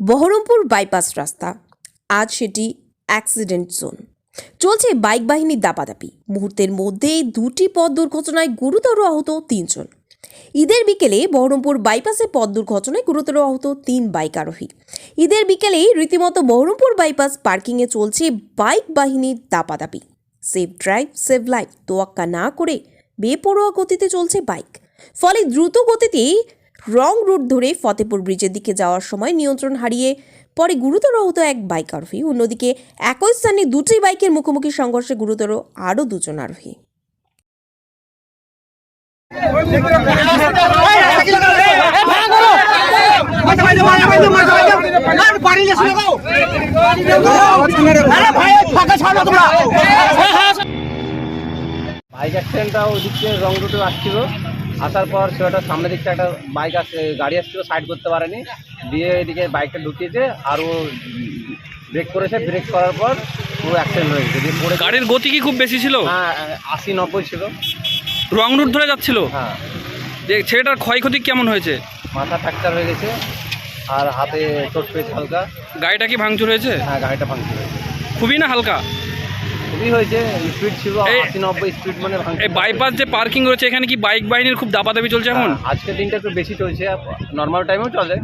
Baharampur bypass রাস্তা আজ সেটি অ্যাক্সিডেন্ট জোন। চলছে বাইক বাহিনীর দাপাদাপি। মুহূর্তের মধ্যেই দুটি পথ দুর্ঘটনায় গুরুতর আহত ৩ জন। ঈদের বিকেলে বহরমপুর বাইপাসে পথ দুর্ঘটনায় গুরুতর আহত ৩ বাইক আরোহী। ঈদের বিকেলেই রীতিমতো বহরমপুর বাইপাস পার্কিংয়ে চলছে বাইক বাহিনীর দাপাদাপি। সেফ ড্রাইভ সেভ লাইফ তোয়াক্কা না করে বেপরোয়া গতিতে চলছে বাইক। ফলে দ্রুত গতিতে রং রুট ধরে ফতেপুর ব্রিজের দিকে যাওয়ার সময় নিয়ন্ত্রণ হারিয়ে পরে গুরুতর আহত এক বাইক আরোহী। অন্যদিকে একই স্থানে দুটি বাইকের মুখোমুখি সংঘর্ষে গুরুতর আরও 2 জন আরোহী। বাইক অ্যাক্সিডেন্টটা ওদিক থেকে রং রুটে আসছিল, আসার পর সেটা সামনের দিকটা একটা বাইক গাড়ি আসছিল, সাইড করতে পারেনি, দিয়ে এদিকে বাইকটা ঢুকিয়েছে আর ও ব্রেক করেছে। ব্রেক করার পর ও অ্যাক্সিডেন্ট হয়ে গেছে। দিয়ে পড়ে গাড়ির গতি কি খুব বেশি ছিল? হ্যাঁ, 80-90 ছিল। রং রুট ধরে যাচ্ছিল। হ্যাঁ, যে ছেলেটার ক্ষয়ক্ষতি কেমন হয়েছে? মাথা ফ্র্যাকচার হয়ে গেছে আর হাতে চোট পেয়েছে হালকা। গাড়িটা কি ভাঙচুর হয়েছে? হ্যাঁ, গাড়িটা ভাঙচুর হয়েছে। খুবই না হালকা? খুবই হয়েছে, স্পিড ছিল 80-90 স্পিড, মানে এই বাইপাস যে পার্কিং রয়েছে এখানে কি বাইক বাহিনীর খুব দাপাদাপি চলছে এখন? আজকের দিনটা একটু বেশি চলছে, নর্মাল টাইমেও চলে।